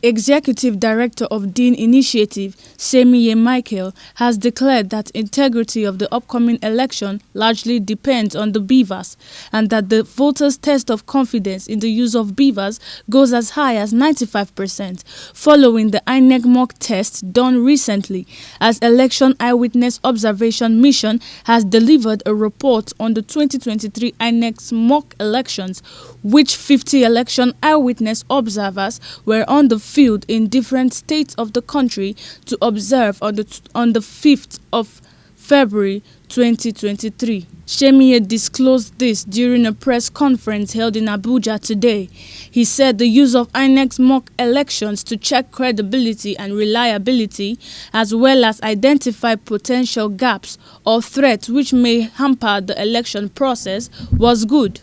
executive director of Dean Initiative, Semiye Michael, has declared that integrity of the upcoming election largely depends on the BVAS, and that the voters' test of confidence in the use of BVAS goes as high as 95%, following the INEC mock test done recently, as Election Eyewitness Observation Mission has delivered a report on the 2023 INEC's mock elections, which 50 election eyewitness observers were on the field in different states of the country to observe on the 5th of February 2023. Semiye disclosed this during a press conference held in Abuja today. He said the use of INEC's mock elections to check credibility and reliability, as well as identify potential gaps or threats which may hamper the election process, was good.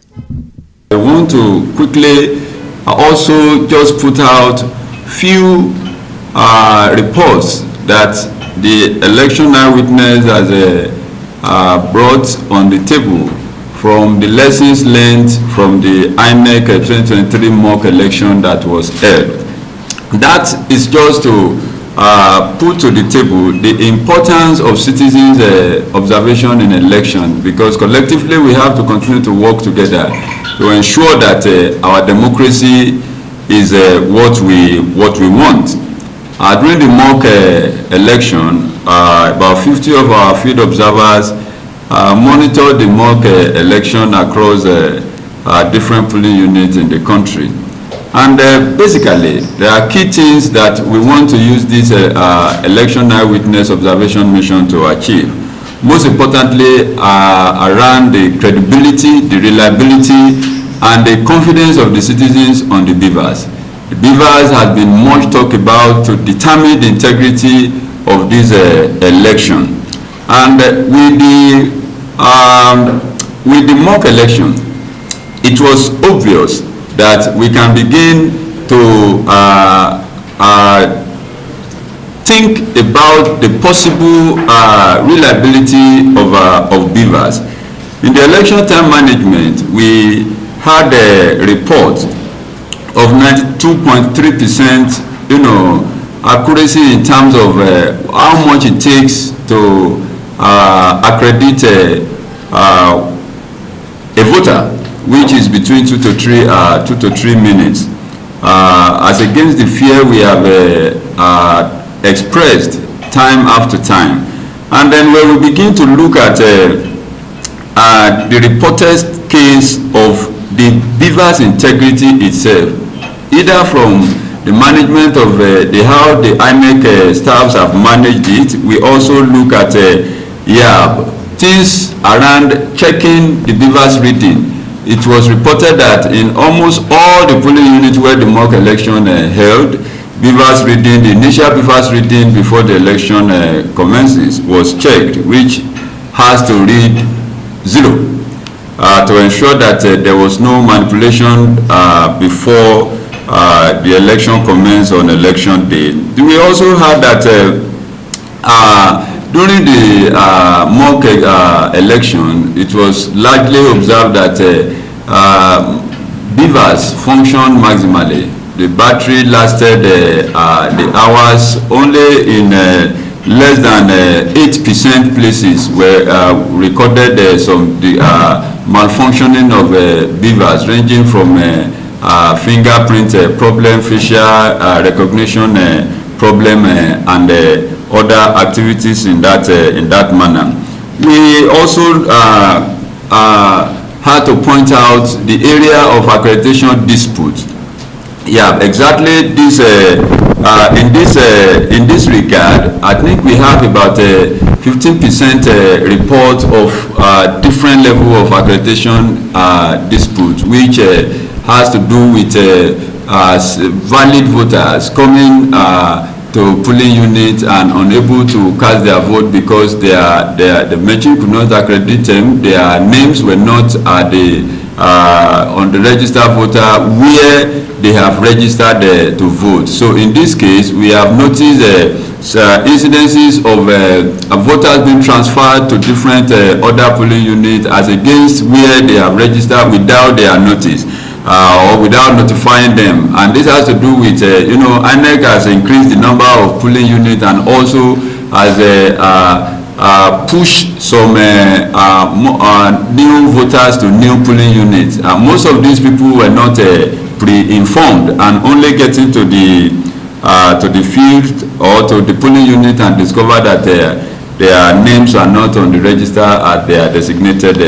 I want to quickly also just put out few reports that the election eyewitness has brought on the table from the lessons learned from the INEC 2023 mock election that was held. That is just to put to the table the importance of citizens' observation in election, because collectively we have to continue to work together to ensure that our democracy is what we want. During the mock election, about 50 of our field observers monitored the mock election across different polling units in the country. And basically, there are key things that we want to use this election eyewitness observation mission to achieve. Most importantly, around the credibility, the reliability, and the confidence of the citizens on the BVAS. The BVAS has been much talked about to determine the integrity of this election. And with the mock election, it was obvious that we can begin to think about the possible reliability of BVAS. In the election time management, we had a report of 92.3%, accuracy in terms of how much it takes to accredit a voter, which is between 2 to 3 minutes, as against the fear we have expressed time after time. And then when we begin to look at the reported case of the BVAS integrity itself, either from the management of how the INEC staffs have managed it, we also look at things around checking the BVAS reading. It was reported that in almost all the polling units where the mock election held, BVAS reading, the initial BVAS reading before the election commences was checked, which has to read 0 to ensure that there was no manipulation before the election commenced on election day. We also had that during the mock election, it was largely observed that BVAS functioned maximally. The battery lasted the hours only in less than 8% places where recorded some malfunctioning of BVAS, ranging from fingerprint problem, facial recognition problem, and other activities in that manner. We also had to point out the area of accreditation dispute. Yeah, exactly. This in this regard, I think we have about 15% report of different level of accreditation dispute, which has to do with valid voters coming to polling units and unable to cast their vote because the machine could not accredit them. Their names were not on the registered voter where they have registered to vote. So in this case, we have noticed incidences of voters being transferred to different other polling units as against where they have registered without their notice. or without notifying them. And this has to do with, INEC has increased the number of polling units and also has pushed some new voters to new polling units. Most of these people were not pre-informed and only getting to the field or to the polling unit and discover that their names are not on the register at their designated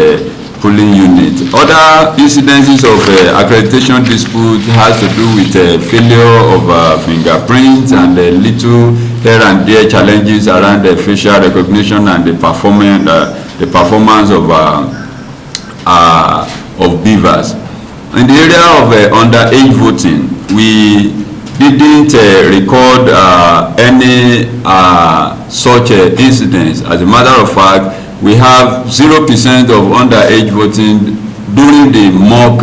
polling unit. Other incidences of accreditation dispute has to do with failure of fingerprints and little here and there challenges around the facial recognition and the performance of BVAS. In the area of underage voting, we didn't record any such incidents. As a matter of fact, we have 0% of underage voting during the mock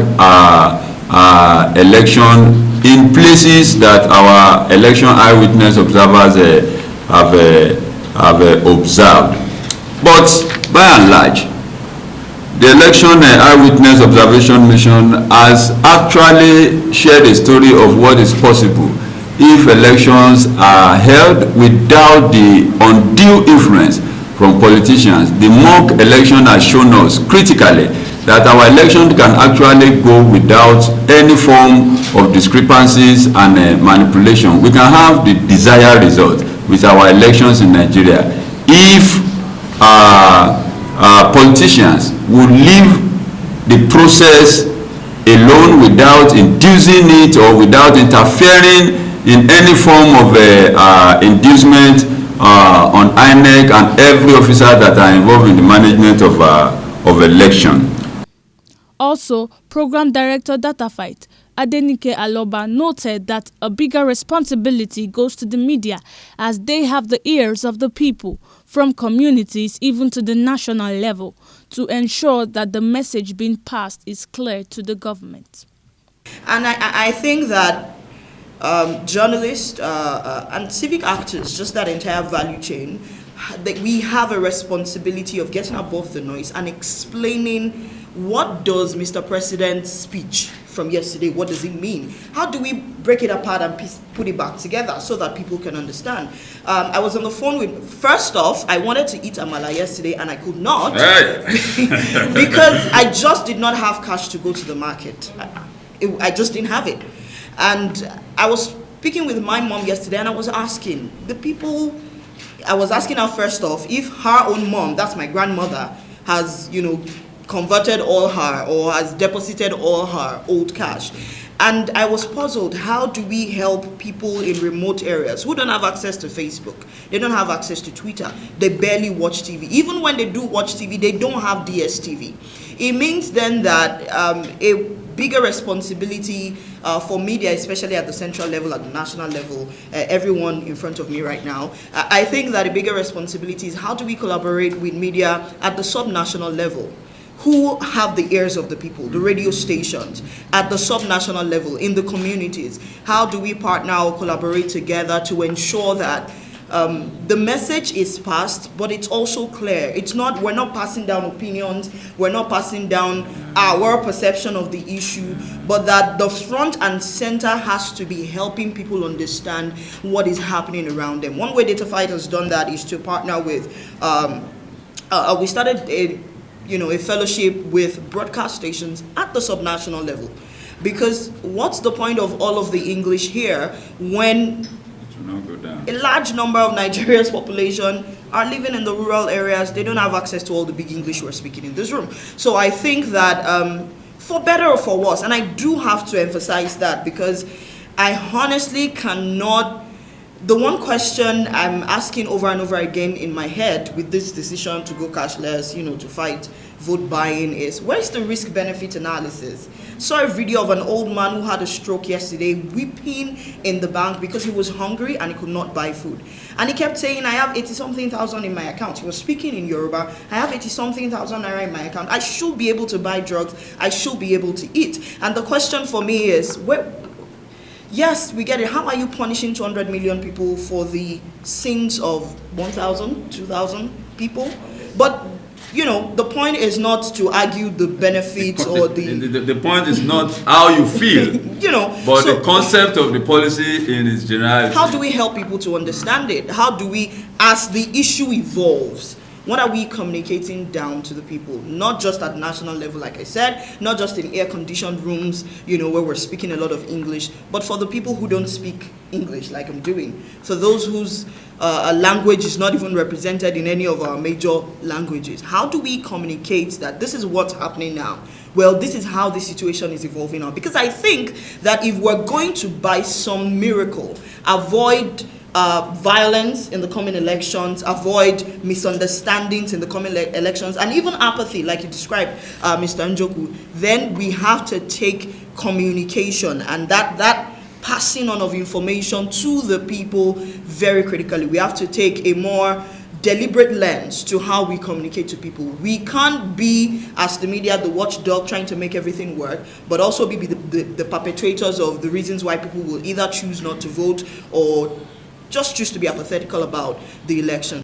election in places that our election eyewitness observers have observed. But by and large, the election eyewitness observation mission has actually shared a story of what is possible if elections are held without the undue influence from politicians. The mock election has shown us critically that our election can actually go without any form of discrepancies and manipulation. We can have the desired result with our elections in Nigeria if politicians would leave the process alone without inducing it or without interfering in any form of inducement on INEC and every officer that are involved in the management of election. Also, Program Director DataFight Adenike Aloba noted that a bigger responsibility goes to the media as they have the ears of the people, from communities even to the national level, to ensure that the message being passed is clear to the government. And I think that journalists and civic actors, just that entire value chain, that we have a responsibility of getting above the noise and explaining what does Mr. President's speech from yesterday, what does it mean? How do we break it apart and put it back together so that people can understand? I was on the phone with, first off, I wanted to eat amala yesterday and I could not because I just did not have cash to go to the market. I just didn't have it. And I was speaking with my mom yesterday and I was asking the people, I was asking her first off if her own mom, that's my grandmother, has, converted all her or has deposited all her old cash. And I was puzzled, how do we help people in remote areas who don't have access to Facebook? They don't have access to Twitter. They barely watch TV. Even when they do watch TV, they don't have DSTV. It means then that a bigger responsibility for media, especially at the central level, at the national level, everyone in front of me right now, I think that a bigger responsibility is how do we collaborate with media at the sub-national level? Who have the ears of the people, the radio stations, at the sub-national level, in the communities? How do we partner or collaborate together to ensure that the message is passed, but it's also clear? It's not, we're not passing down opinions, we're not passing down our perception of the issue, but that the front and center has to be helping people understand what is happening around them. One way DataFight has done that is to partner with, we started a fellowship with broadcast stations at the subnational level. Because what's the point of all of the English here when a large number of Nigeria's population are living in the rural areas? They don't have access to all the big English we're speaking in this room. So I think that for better or for worse, and I do have to emphasize that because I honestly cannot. The one question I'm asking over and over again in my head with this decision to go cashless, to fight vote buying is, where's the risk-benefit analysis? Saw a video of an old man who had a stroke yesterday, weeping in the bank because he was hungry and he could not buy food. And he kept saying, I have 80-something thousand in my account. He was speaking in Yoruba. I have 80-something thousand naira in my account. I should be able to buy drugs. I should be able to eat. And the question for me is, yes, we get it. How are you punishing 200 million people for the sins of 1,000, 2,000 people? But the point is not to argue the benefits or the point is not how you feel, but the concept of the policy in its generality. How do we help people to understand it? How do we, as the issue evolves, what are we communicating down to the people? Not just at national level, like I said, not just in air-conditioned rooms, where we're speaking a lot of English, but for the people who don't speak English, like I'm doing. So those whose language is not even represented in any of our major languages. How do we communicate that this is what's happening now? Well, this is how the situation is evolving now. Because I think that if we're going to, by some miracle, avoid violence in the coming elections, avoid misunderstandings in the coming elections, and even apathy, like you described, Mr. Njoku, then we have to take communication and that passing on of information to the people very critically. We have to take a more deliberate lens to how we communicate to people. We can't be, as the media, the watchdog trying to make everything work, but also be the perpetrators of the reasons why people will either choose not to vote or just choose to be apathetical about the election.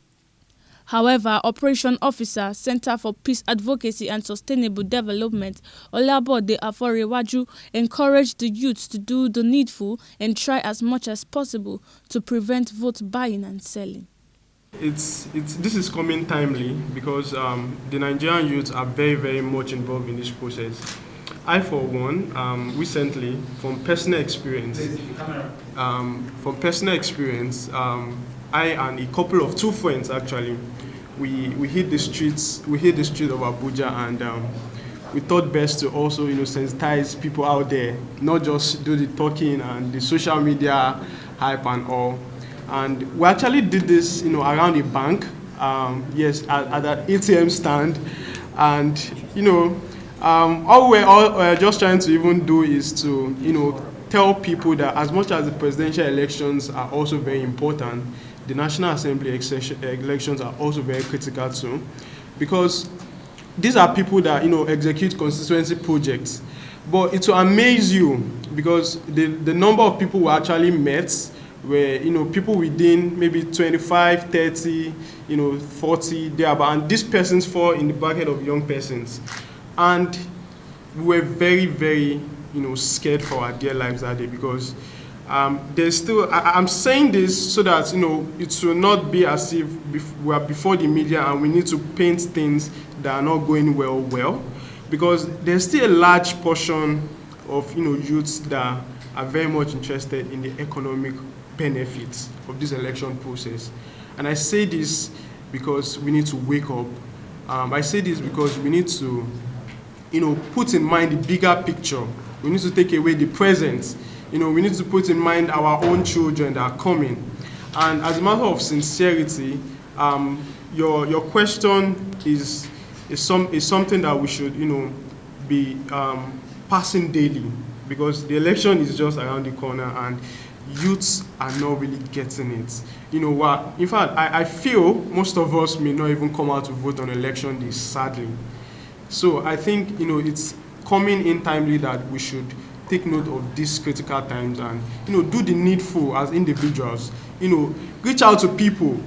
However, Operation Officer, Center for Peace Advocacy and Sustainable Development, Olabode Aforewaju, encouraged the youths to do the needful and try as much as possible to prevent vote buying and selling. This is coming timely because the Nigerian youths are very, very much involved in this process. I, for one, recently, from personal experience, I and a couple of two friends actually, we hit the streets of Abuja, and we thought best to also sensitize people out there, not just do the talking and the social media hype and all. And we actually did this around a bank, yes, at an ATM stand, and all we're just trying to even do is to tell people that as much as the presidential elections are also very important, the National Assembly elections are also very critical too, because these are people that execute constituency projects. But it will amaze you because the number of people who actually met were people within maybe 25, 30, 40 thereabout, and these persons fall in the bracket of young persons. And we were very, very scared for our dear lives that day, because there's still, I'm saying this so that it will not be as if we are before the media and we need to paint things that are not going well, because there's still a large portion of youths that are very much interested in the economic benefits of this election process. And I say this because we need to wake up. I say this because we need to put in mind the bigger picture. We need to take away the present. We need to put in mind our own children that are coming. And as a matter of sincerity, your question is something that we should be passing daily, because the election is just around the corner and youths are not really getting it. In fact, I feel most of us may not even come out to vote on election day, sadly. So I think it's coming in timely that we should take note of these critical times and do the needful as individuals. Reach out to people.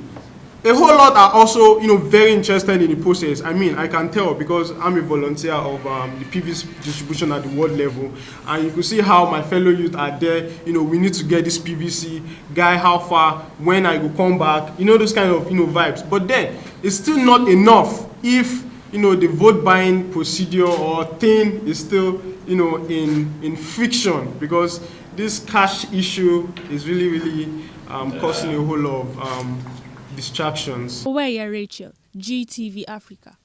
A whole lot are also very interested in the process. I mean, I can tell because I'm a volunteer of the PVC distribution at the world level, and you can see how my fellow youth are there. We need to get this PVC guy. How far? When I will come back? Those kind of vibes. But then it's still not enough if the vote buying procedure or thing is still in friction, because this cash issue is really causing a whole lot of distractions. Where Rachel, GTV Africa.